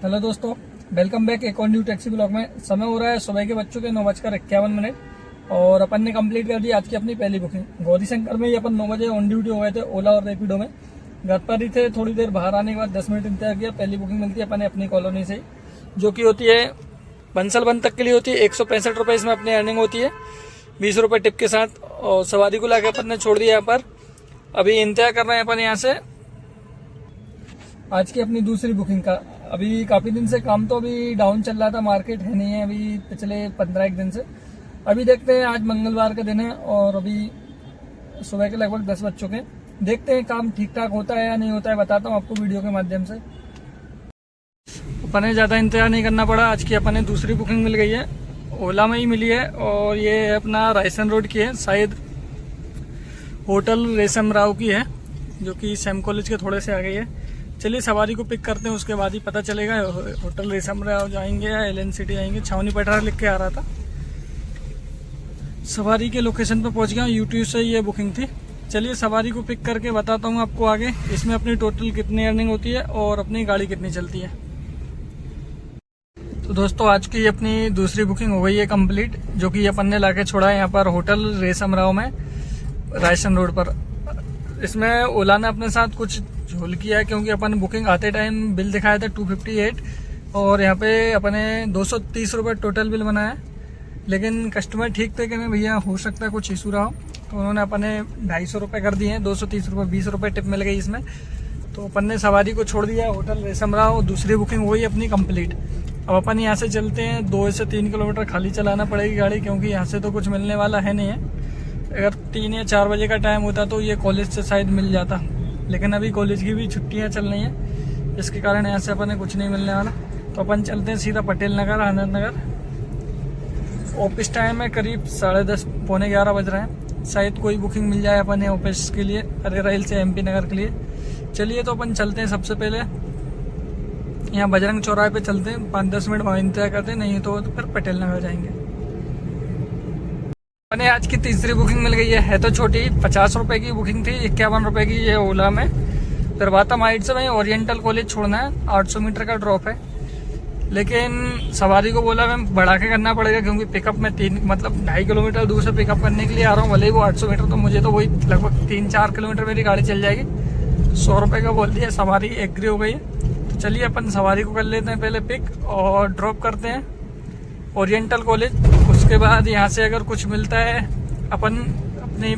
Hello दोस्तों, welcome back एक और न्यू टैक्सी ब्लॉग में। समय हो रहा है सुबह के बच्चों के 9:51 और अपन ने कंप्लीट कर दी आज की अपनी पहली बुकिंग। गौरी शंकर में ही अपन 9 बजे ऑन ड्यूटी हो गए थे ओला और रैपिडो में। घर पर ही थे, थोड़ी देर बाहर आने के बाद 10 मिनट इंतजार किया। पहली बुकिंग मिलती है अपन अपनी कॉलोनी से ही, जो कि होती है बंसल बंद तक के लिए होती है। 165 रुपये इसमें अपनी अर्निंग होती है, 20 रुपये टिप के साथ। और सवारी को लाके अपन ने छोड़ दिया यहाँ पर। अभी इंतजार कर रहे हैं अपन यहाँ से आज की अपनी दूसरी बुकिंग का। अभी काफी दिन से काम तो अभी डाउन चल रहा था, मार्केट है नहीं है अभी पिछले 15 दिन से। अभी देखते हैं, आज मंगलवार का दिन है और अभी सुबह के लगभग 10 बज चुके हैं। देखते हैं काम ठीक ठाक होता है या नहीं होता है, बताता हूँ आपको वीडियो के माध्यम से। अपने ज़्यादा इंतजार नहीं करना पड़ा, आज की अपने दूसरी बुकिंग मिल गई है, ओला में ही मिली है। और ये अपना रायसन रोड की है, शायद होटल रेशम राव की है, जो कि सैम कॉलेज के थोड़े से आगे है। चलिए सवारी को पिक करते हैं, उसके बाद ही पता चलेगा होटल रेशम राव जाएंगे या एलन सिटी आएंगे। छावनी पटरा लिख के आ रहा था। सवारी के लोकेशन पे पहुंच गया, यूट्यूब से ये बुकिंग थी। चलिए सवारी को पिक करके बताता हूँ आपको आगे इसमें अपनी टोटल कितनी अर्निंग होती है और अपनी गाड़ी कितनी चलती है। तो दोस्तों आज की अपनी दूसरी बुकिंग हो गई है कंप्लीट, जो कि अपन ने लाके छोड़ा है यहाँ पर होटल रेशम राव में, रायसन रोड पर। इसमें ओला ने अपने साथ कुछ झोल किया है, क्योंकि अपन बुकिंग आते टाइम बिल दिखाया था 258 और यहाँ पे अपने 230 रुपये टोटल बिल बनाया। लेकिन कस्टमर ठीक थे कि नहीं भैया, हो सकता है कुछ इशू रहा हो, तो उन्होंने अपने 250 रुपये कर दिए हैं। 230 रुपये 20 रुपये टिप मिल गई इसमें। तो अपन ने सवारी को छोड़ दिया होटल रेशम राव। दूसरी बुकिंग हुई अपनी कंप्लीट। अब अपन यहाँ से चलते हैं, 2 से 3 किलोमीटर खाली चलाना पड़ेगी गाड़ी, क्योंकि यहाँ से तो कुछ मिलने वाला है नहीं है। अगर 3 या 4 बजे का टाइम होता तो ये कॉलेज से शायद मिल जाता, लेकिन अभी कॉलेज की भी छुट्टियां चल रही हैं, जिसके कारण यहाँ से अपन ने कुछ नहीं मिलने वाला। तो अपन चलते हैं सीधा पटेल नगर, आनंद नगर। ऑफिस टाइम है करीब 10:30 पौने 11 बज रहे हैं। शायद कोई बुकिंग मिल जाए अपन ऑफिस के लिए, अरे रेल से MP नगर के लिए। चलिए तो अपन चलते हैं। सबसे पहले यहाँ बजरंग चौराहे पे चलते हैं, 5-10 मिनट वहाँ इंतजार करते हैं, नहीं तो फिर पटेल नगर जाएंगे। मैंने आज की तीसरी बुकिंग मिल गई है तो छोटी 50 रुपए की बुकिंग थी, 51 रुपए की ये ओला में। फिर बातम हाइट से वहीं ओरिएंटल कॉलेज छोड़ना है, 800 मीटर का ड्रॉप है। लेकिन सवारी को बोला मैं बढ़ा के करना पड़ेगा, क्योंकि पिकअप में 2.5 किलोमीटर दूर से पिकअप करने के लिए आ रहा हूँ। भले ही वो 800 मीटर, तो मुझे तो वही लगभग 3-4 किलोमीटर मेरी गाड़ी चल जाएगी। 100 रुपये का बोल दिया, सवारी एग्री हो गई है। तो चलिए अपन सवारी को कर लेते हैं पहले पिक और ड्रॉप करते हैं ओरिएंटल कॉलेज। उसके बाद यहाँ से अगर कुछ मिलता है अपन अपनी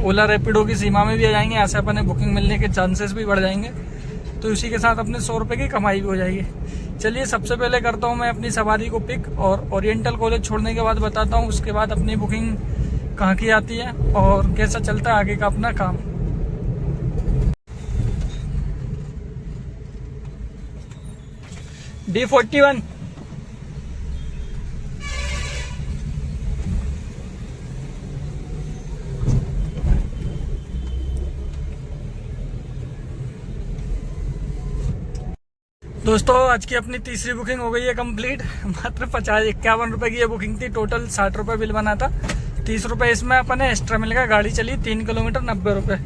ओला रैपिडो की सीमा में भी आ जाएंगे। यहाँ से अपन बुकिंग मिलने के चांसेस भी बढ़ जाएंगे, तो इसी के साथ अपने 100 रुपये की कमाई भी हो जाएगी। चलिए सबसे पहले करता हूँ मैं अपनी सवारी को पिक, और ओरिएंटल कॉलेज छोड़ने के बाद बताता हूँ उसके बाद अपनी बुकिंग कहाँ की आती है और कैसा चलता है आगे का अपना काम। D41 दोस्तों आज की अपनी तीसरी बुकिंग हो गई है कंप्लीट। मात्र 51 रुपए की ये बुकिंग थी, टोटल 60 रुपए बिल बना था। 30 रुपए इसमें अपने एक्स्ट्रा मिलेगा। गाड़ी चली 3 किलोमीटर 90 रुपए,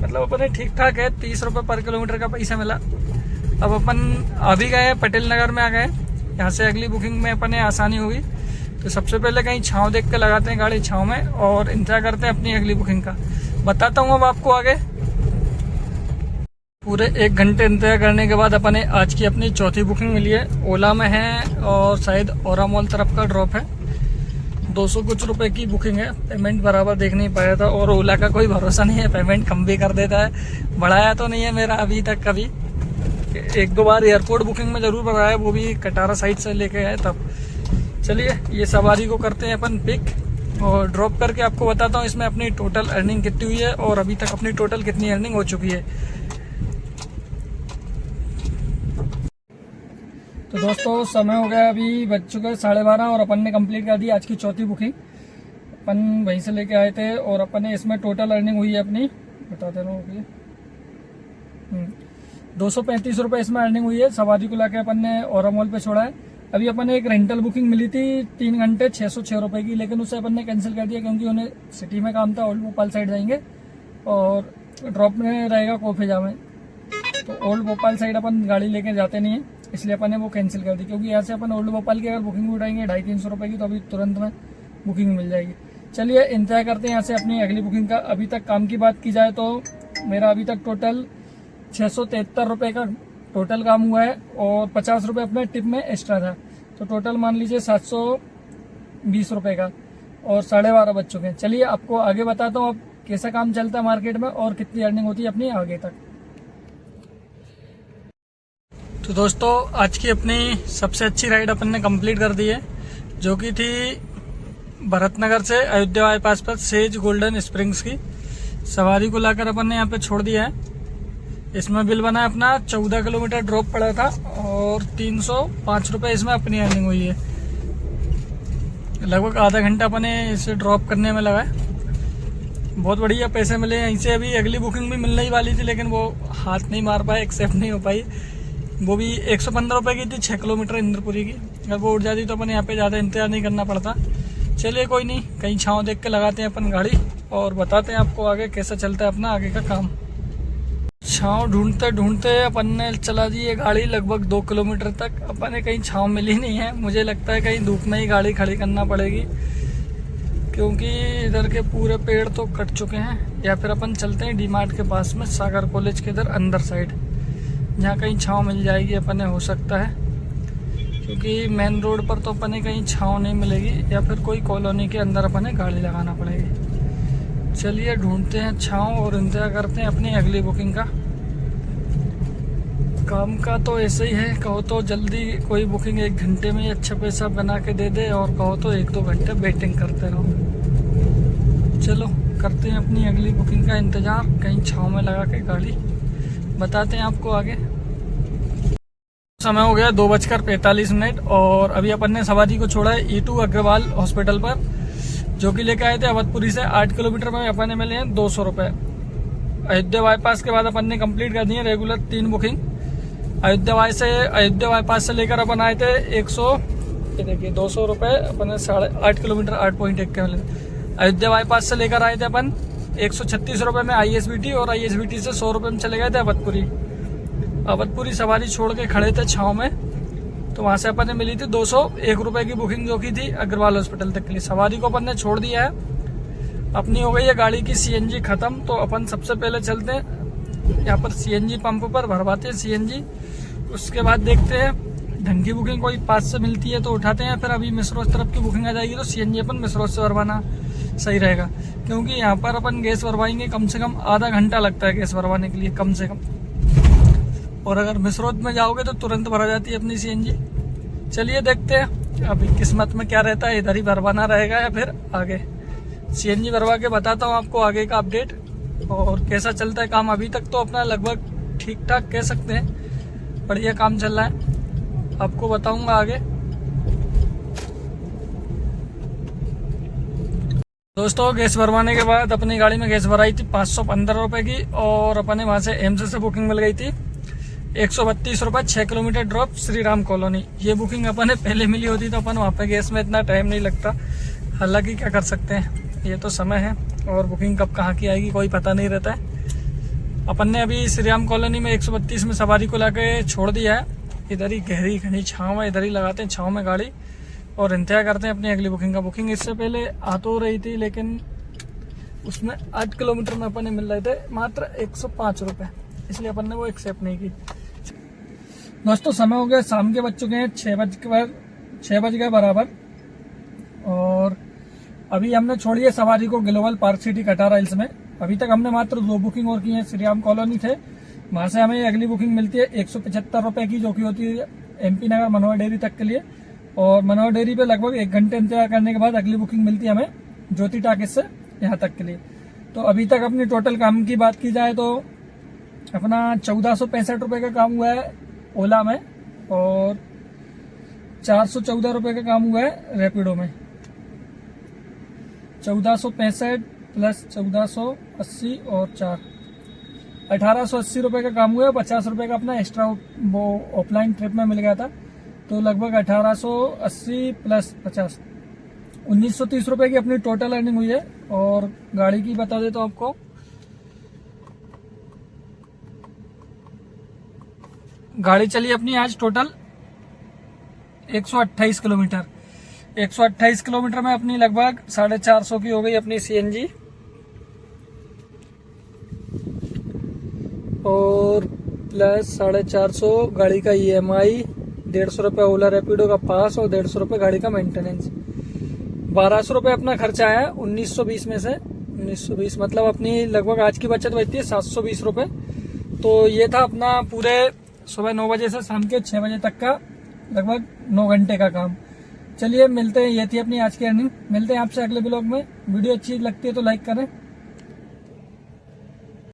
मतलब अपने ठीक ठाक है। 30 रुपए पर किलोमीटर का पैसा मिला। अब अपन अभी गए पटेल नगर में आ गए, यहाँ से अगली बुकिंग में अपने आसानी होगी। तो सबसे पहले कहीं छाँव देख के लगाते हैं गाड़ी छाँव में और इंतजार करते हैं अपनी अगली बुकिंग का। बताता हूँ अब आपको आगे। पूरे 1 घंटे इंतजार करने के बाद अपने आज की अपनी चौथी बुकिंग मिली है। ओला में है और शायद औरा मॉल तरफ का ड्रॉप है। 200 कुछ रुपए की बुकिंग है। पेमेंट बराबर देख नहीं पाया था, और ओला का कोई भरोसा नहीं है, पेमेंट कम भी कर देता है। बढ़ाया तो नहीं है मेरा अभी तक कभी, 1-2 बार एयरपोर्ट बुकिंग में जरूर बढ़ाया, वो भी कटारा साइड से लेके आए तब। चलिए ये सवारी को करते हैं अपन पिक और ड्रॉप करके आपको बताता हूँ इसमें अपनी टोटल अर्निंग कितनी हुई है और अभी तक अपनी टोटल कितनी अर्निंग हो चुकी है। तो दोस्तों समय हो गया, अभी बज चुका है 12:30 और अपन ने कंप्लीट कर दी आज की चौथी बुकिंग। अपन वहीं से लेके आए थे और अपन ने इसमें टोटल अर्निंग हुई है अपनी, बताते रहो कि 235 रुपये इसमें अर्निंग हुई है। सवारी को लाके अपन ने औरा मॉल पे छोड़ा है। अभी अपन ने एक रेंटल बुकिंग मिली थी 3 घंटे 606 रुपये की, लेकिन उसे अपन ने कैंसिल कर दिया, क्योंकि उन्हें सिटी में काम था। ओल्ड भोपाल साइड जाएंगे और ड्रॉप में रहेगा कोफेजा में, तो ओल्ड भोपाल साइड अपन गाड़ी लेके जाते नहीं है। इसलिए अपन ने वो कैंसिल कर दी, क्योंकि यहाँ से अपन ओल्ड भोपाल की अगर बुकिंग उठाएंगे 250-300 रुपये की, तो अभी तुरंत में बुकिंग मिल जाएगी। चलिए इंतजार करते हैं यहाँ से अपनी अगली बुकिंग का। अभी तक काम की बात की जाए तो मेरा अभी तक टोटल 673 रुपये का टोटल काम हुआ है, और 50 रुपये अपने टिप में एक्स्ट्रा था, तो टोटल मान लीजिए 720 रुपये का, और 12:30 बज चुके हैं। चलिए आपको आगे बताता हूँ अब कैसा काम चलता है मार्केट में और कितनी अर्निंग होती है अपनी आगे तक। तो दोस्तों आज की अपनी सबसे अच्छी राइड अपन ने कंप्लीट कर दी है, जो कि थी भरतनगर से Ayodhya bypass per phase golden springs की। सवारी को लाकर अपन ने यहाँ पे छोड़ दिया है। इसमें बिल बना है अपना 14 किलोमीटर ड्रॉप पड़ा था, और 305 रुपये इसमें अपनी अर्निंग हुई है। लगभग आधा घंटा अपने इसे ड्रॉप करने में लगा है। बहुत बढ़िया पैसे मिले। यहीं से अभी अगली बुकिंग भी मिलने ही वाली थी, लेकिन वो हाथ नहीं मार पाए, एक्सेप्ट नहीं हो पाई। वो भी 115 रुपये की थी, 6 किलोमीटर इंद्रपुरी की। अगर वो उठ जाती तो अपन यहाँ पे ज़्यादा इंतजार नहीं करना पड़ता। चलिए कोई नहीं, कहीं छाँव देख के लगाते हैं अपन गाड़ी, और बताते हैं आपको आगे कैसा चलता है अपना आगे का काम। छाँव ढूंढते ढूंढते अपन ने चला दी ये गाड़ी लगभग 2 किलोमीटर तक। अपन ने कहीं छाँव मिली नहीं है। मुझे लगता है कहीं धूप में ही गाड़ी खड़ी करना पड़ेगी, क्योंकि इधर के पूरे पेड़ तो कट चुके हैं। या फिर अपन चलते हैं डी-मार्ट के पास में, सागर कॉलेज के इधर अंदर साइड, जहाँ कहीं छाँव मिल जाएगी अपने, हो सकता है, क्योंकि मेन रोड पर तो अपने कहीं छाँव नहीं मिलेगी। या फिर कोई कॉलोनी के अंदर अपने गाड़ी लगाना पड़ेगी। चलिए ढूंढते हैं छाँव और इंतजार करते हैं अपनी अगली बुकिंग का। काम का तो ऐसे ही है, कहो तो जल्दी कोई बुकिंग 1 घंटे में ही अच्छा पैसा बना के दे दे, और कहो तो 1-2 घंटे वेटिंग करते रहो। चलो करते हैं अपनी अगली बुकिंग का इंतज़ार, कहीं छाँव में लगा के गाड़ी। बताते हैं आपको आगे। समय हो गया 2:45, और अभी अपन ने सवारी को छोड़ा है E2 अग्रवाल हॉस्पिटल पर, जो कि लेके आए थे अवधपुरी से। 8 किलोमीटर में अपन ने मिले हैं 200 रुपये। अयोध्या बाईपास के बाद अपन ने कंप्लीट कर दी है रेगुलर 3 बुकिंग। अयोध्या बाईपास से लेकर अपन आए थे 200 रुपये अपन ने 8.5 किलोमीटर 8.1 के मिले। अयोध्या बाईपास से लेकर आए थे अपन 136 रुपये में ISBT, और ISBT से 100 रुपये में चले गए थे अवधपुरी सवारी छोड़ के खड़े थे छाँव में, तो वहाँ से अपन ने मिली थी 201 रुपये की बुकिंग, जो की थी अग्रवाल हॉस्पिटल तक के लिए। सवारी को अपन ने छोड़ दिया है। अपनी हो गई है गाड़ी की CNG खत्म, तो अपन सबसे पहले चलते हैं यहाँ पर CNG पंप पर, भरवाते हैं CNG। उसके बाद देखते हैं ढंग की बुकिंग कोई पास से मिलती है तो उठाते हैं। फिर अभी मिसरोज तरफ की बुकिंग आ जाएगी तो CNG अपन मिसरोज से भरवाना सही रहेगा, क्योंकि यहाँ पर अपन गैस भरवाएंगे कम से कम आधा घंटा लगता है गैस भरवाने के लिए कम से कम, और अगर मिसरोज में जाओगे तो तुरंत भरा जाती है अपनी CNG। चलिए देखते हैं अभी किस्मत में क्या रहता है, इधर ही भरवाना रहेगा या फिर आगे। CNG भरवा के बताता हूँ आपको आगे का अपडेट और कैसा चलता है काम। अभी तक तो अपना लगभग ठीक ठाक कह सकते हैं, बढ़िया काम चल रहा है, आपको बताऊंगा आगे। दोस्तों गैस भरवाने के बाद अपनी गाड़ी में गैस भराई थी 515 रुपये की, और अपने वहाँ से एम्स से बुकिंग मिल गई थी 132 रुपये 6 kilometre drop Shri Ram colony. ये बुकिंग अपन पहले मिली होती तो अपन वहाँ पे गैस में इतना टाइम नहीं लगता। हालांकि क्या कर सकते हैं, ये तो समय है, और बुकिंग कब कहाँ की आएगी कोई पता नहीं रहता है। अपन ने अभी श्री राम कॉलोनी में 132 में सवारी को ला के छोड़ दिया है। इधर ही गहरी घनी छाँव है, इधर ही लगाते हैं छाँव में गाड़ी और इंतजार करते हैं अपनी अगली बुकिंग का। बुकिंग इससे पहले आ तो रही थी, लेकिन उसमें 8 किलोमीटर में अपन ने मिल रहे थे मात्र 105 रुपये, इसलिए अपन ने वो एक्सेप्ट नहीं की। दोस्तों समय हो गया शाम के बज चुके हैं 6 बज गए बराबर, और अभी हमने छोड़ी है सवारी को global park city Katara hills में। अभी तक हमने मात्र 2 बुकिंग और की है। श्री राम कॉलोनी थे, वहाँ से हमें अगली बुकिंग मिलती है 175 रुपये की, जो कि होती है MP नगर मनोहर डेयरी तक के लिए, और मनोहर डेयरी पे लगभग 1 घंटे इंतजार करने के बाद अगली बुकिंग मिलती है हमें ज्योति टाकिस से यहाँ तक के लिए। तो अभी तक अपनी टोटल काम की बात की जाए तो अपना 1465 रुपये का काम हुआ है ओला में, और 414 रुपये का काम हुआ है रैपिडो में। 1465 प्लस 1480 और 4 1880 रुपये का काम हुआ है। 50 रुपये का अपना एक्स्ट्रा वो ऑफलाइन ट्रिप में मिल गया था, तो लगभग 1880 प्लस 50 1930 रुपये की अपनी टोटल अर्निंग हुई है। और गाड़ी की बता देता हूँ आपको, गाड़ी चली अपनी आज टोटल 128 किलोमीटर। 128 किलोमीटर में अपनी लगभग 450 की हो गई अपनी CNG, और प्लस 450 गाड़ी का EMI, 150 रुपये ओला रैपिडो का पास और 150 रुपये गाड़ी का मेंटेनेंस। 1200 रुपये अपना खर्चा आया 1920 में से। 1920 मतलब अपनी लगभग आज की बचत बचती है 720 रुपये। तो ये था अपना पूरे सुबह 9 बजे से शाम के 6 बजे तक का लगभग 9 घंटे का काम। चलिए मिलते हैं, ये थी अपनी आज की अर्निंग। मिलते हैं आपसे अगले ब्लॉग में। वीडियो अच्छी लगती है तो लाइक करें।